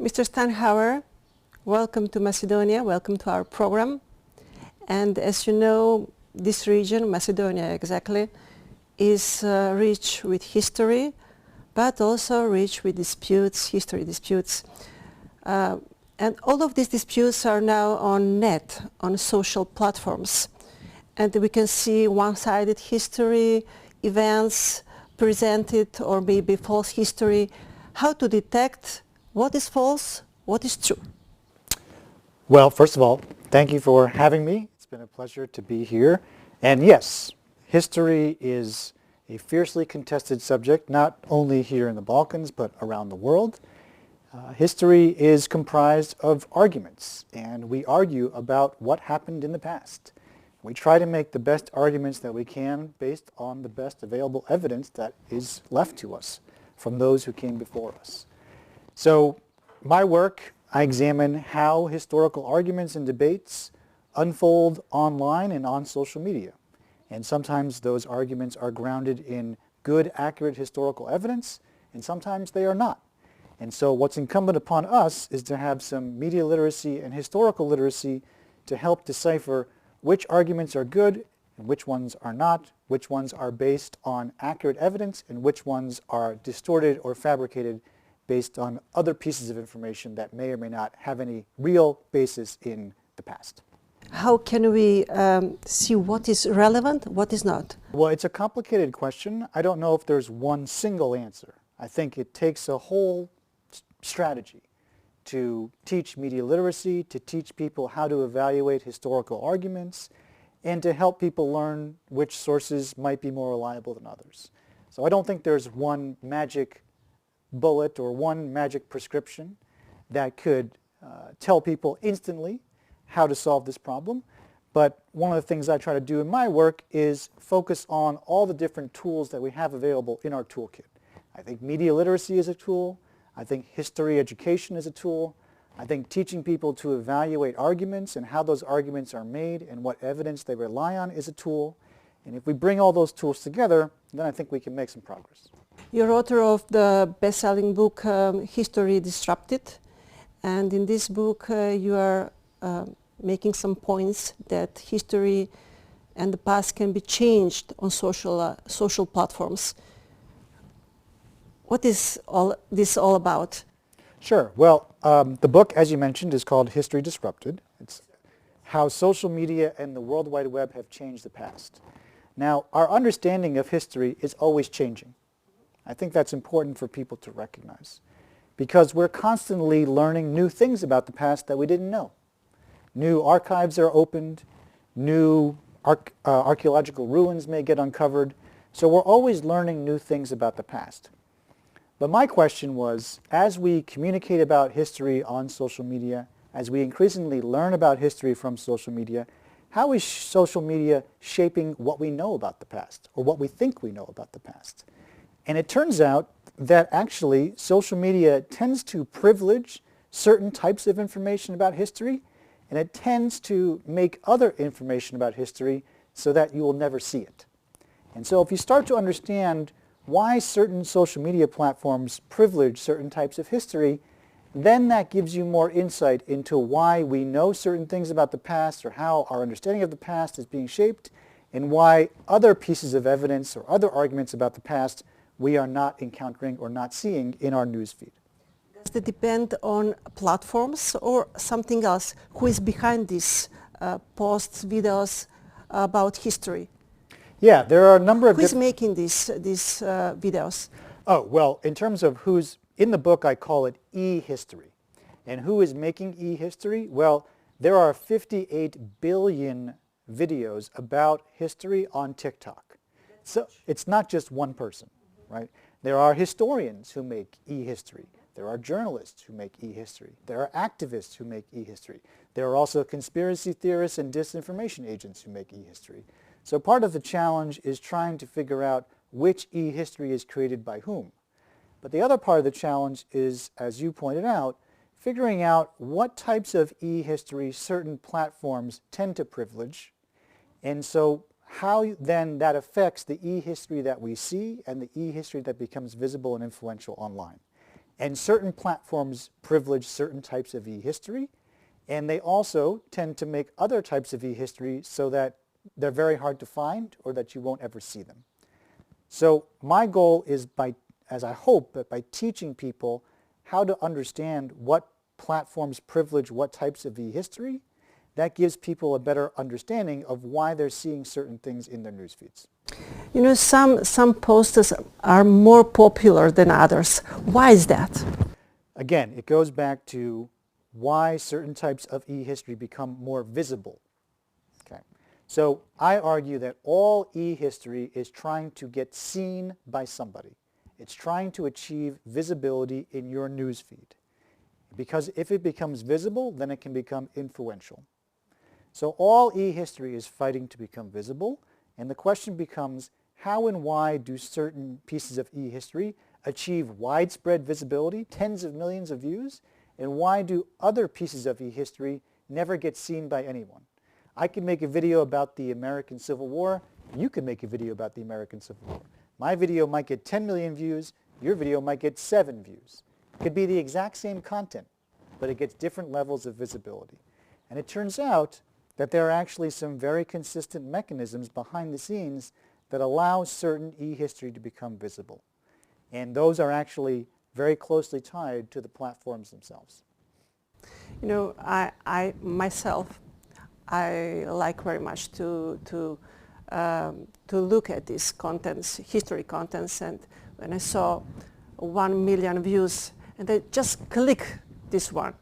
Mr. Steinhauer, welcome to Macedonia, welcome to our program. And as you know, this region, Macedonia exactly, is rich with history, but also rich with disputes, history disputes. And all of these disputes are now on net, on social platforms. And we can see one-sided history, events presented, or maybe false history. How to detect what is false, what is true? Well, first of all, thank you for having me. It's been a pleasure to be here. And yes, history is a fiercely contested subject, not only here in the Balkans, but around the world. History is comprised of arguments, and we argue about what happened in the past. We try to make the best arguments that we can based on the best available evidence that is left to us from those who came before us. So my work, I examine how historical arguments and debates unfold online and on social media. And sometimes those arguments are grounded in good, accurate historical evidence, and sometimes they are not. And so what's incumbent upon us is to have some media literacy and historical literacy to help decipher which arguments are good and which ones are not, which ones are based on accurate evidence, and which ones are distorted or fabricated based on other pieces of information that may or may not have any real basis in the past. How can we see what is relevant, what is not? Well, it's a complicated question. I don't know if there's one single answer. I think it takes a whole strategy to teach media literacy, to teach people how to evaluate historical arguments, and to help people learn which sources might be more reliable than others. So I don't think there's one magic bullet or one magic prescription that could tell people instantly how to solve this problem. But one of the things I try to do in my work is focus on all the different tools that we have available in our toolkit. I think media literacy is a tool. I think history education is a tool. I think teaching people to evaluate arguments and how those arguments are made and what evidence they rely on is a tool. And if we bring all those tools together, then I think we can make some progress. You're author of the best-selling book, History Disrupted. And in this book, you are making some points that history and the past can be changed on social platforms. What is this all about? Sure. Well, the book, as you mentioned, is called History Disrupted. It's how social media and the World Wide Web have changed the past. Now, our understanding of history is always changing. I think that's important for people to recognize, because we're constantly learning new things about the past that we didn't know. New archives are opened, new archaeological ruins may get uncovered, so we're always learning new things about the past. But my question was, as we communicate about history on social media, as we increasingly learn about history from social media, how is social media shaping what we know about the past, or what we think we know about the past? And it turns out that actually social media tends to privilege certain types of information about history, and it tends to make other information about history so that you will never see it. And so if you start to understand why certain social media platforms privilege certain types of history, then that gives you more insight into why we know certain things about the past, or how our understanding of the past is being shaped, and why other pieces of evidence or other arguments about the past we are not encountering or not seeing in our newsfeed. Does it depend on platforms or something else? Who is behind these posts, videos about history? Yeah, there are a number of... Who is making these videos? Oh, well, in terms of who's... In the book, I call it e-history. And who is making e-history? Well, there are 58 billion videos about history on TikTok. So it's not just one person, right? There are historians who make e-history. There are journalists who make e-history. There are activists who make e-history. There are also conspiracy theorists and disinformation agents who make e-history. So part of the challenge is trying to figure out which e-history is created by whom. But the other part of the challenge is, as you pointed out, figuring out what types of e-history certain platforms tend to privilege, and so how then that affects the e-history that we see and the e-history that becomes visible and influential online. And certain platforms privilege certain types of e-history, and they also tend to make other types of e-history so that they're very hard to find or that you won't ever see them. So my goal is as I hope, that by teaching people how to understand what platforms privilege what types of e-history, that gives people a better understanding of why they're seeing certain things in their news feeds. You know, some posters are more popular than others. Why is that? Again, it goes back to why certain types of e-history become more visible. Okay. So I argue that all e-history is trying to get seen by somebody. It's trying to achieve visibility in your news feed. Because if it becomes visible, then it can become influential. So all e-history is fighting to become visible, and the question becomes, how and why do certain pieces of e-history achieve widespread visibility, tens of millions of views, and why do other pieces of e-history never get seen by anyone? I can make a video about the American Civil War, you can make a video about the American Civil War. My video might get 10 million views, your video might get 7 views. It could be the exact same content, but it gets different levels of visibility. And it turns out that there are actually some very consistent mechanisms behind the scenes that allow certain e-history to become visible. And those are actually very closely tied to the platforms themselves. You know, I myself, I like very much to look at these contents, history contents, and when I saw 1 million views, and I just click this one,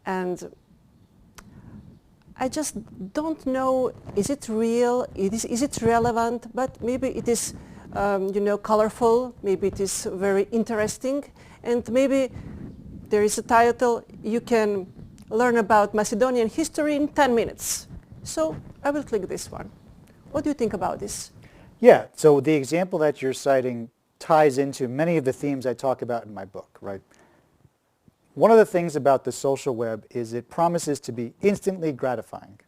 and I just don't know, is it real, is it relevant, but maybe it is you know, colorful, maybe it is very interesting, and maybe there is a title, you can learn about Macedonian history in 10 minutes. So I will click this one. What do you think about this? Yeah, so the example that you're citing ties into many of the themes I talk about in my book, right? One of the things about the social web is it promises to be instantly gratifying.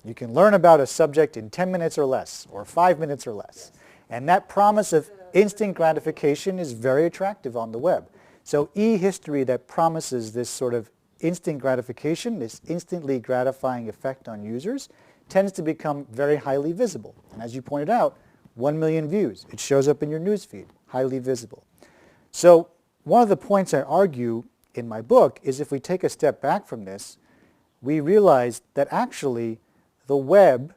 You can learn about a subject in 10 minutes or less, or 5 minutes or less. And that promise of instant gratification is very attractive on the web. So e-history that promises this sort of instant gratification, this instantly gratifying effect on users, tends to become very highly visible. And as you pointed out, 1 million views. It shows up in your newsfeed, highly visible. So one of the points I argue in my book is if we take a step back from this, we realize that actually the web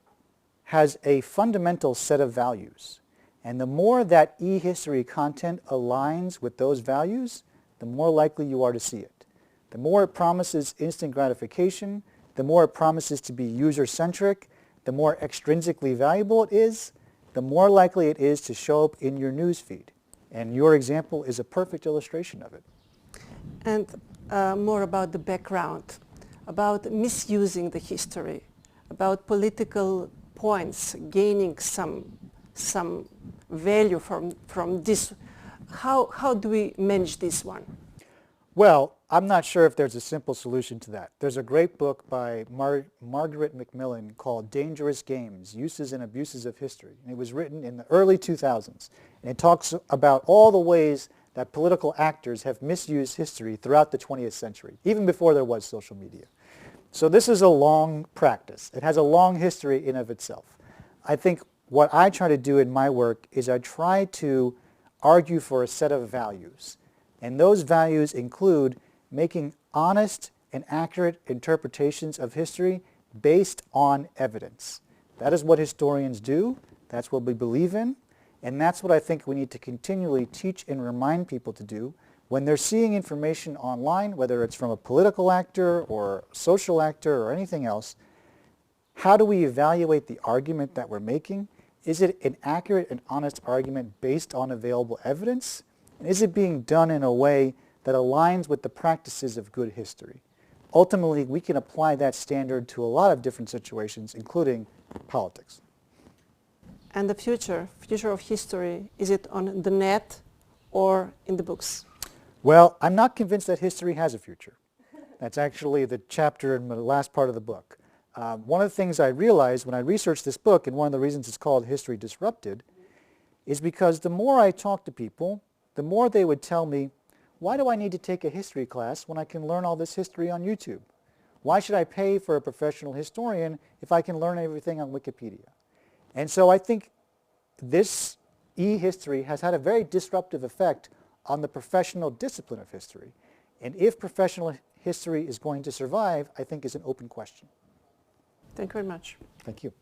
has a fundamental set of values. And the more that e-history content aligns with those values, the more likely you are to see it. The more it promises instant gratification, the more it promises to be user-centric, the more extrinsically valuable it is, the more likely it is to show up in your newsfeed. And your example is a perfect illustration of it. And more about the background, about misusing the history, about political points, gaining some value from this. How do we manage this one? Well, I'm not sure if there's a simple solution to that. There's a great book by Margaret Macmillan called Dangerous Games, Uses and Abuses of History. And it was written in the early 2000s. And it talks about all the ways that political actors have misused history throughout the 20th century, even before there was social media. So this is a long practice. It has a long history in of itself. I think what I try to do in my work is I try to argue for a set of values. And those values include making honest and accurate interpretations of history based on evidence. That is what historians do. That's what we believe in. And that's what I think we need to continually teach and remind people to do when they're seeing information online, whether it's from a political actor or a social actor or anything else. How do we evaluate the argument that we're making? Is it an accurate and honest argument based on available evidence? And is it being done in a way that aligns with the practices of good history? Ultimately, we can apply that standard to a lot of different situations, including politics. And the future of history, is it on the net or in the books? Well, I'm not convinced that history has a future. That's actually the chapter in the last part of the book. One of the things I realized when I researched this book, and one of the reasons it's called History Disrupted, is because the more I talked to people, the more they would tell me, why do I need to take a history class when I can learn all this history on YouTube? Why should I pay for a professional historian if I can learn everything on Wikipedia? And so I think this e-history has had a very disruptive effect on the professional discipline of history. And if professional history is going to survive, I think is an open question. Thank you very much. Thank you.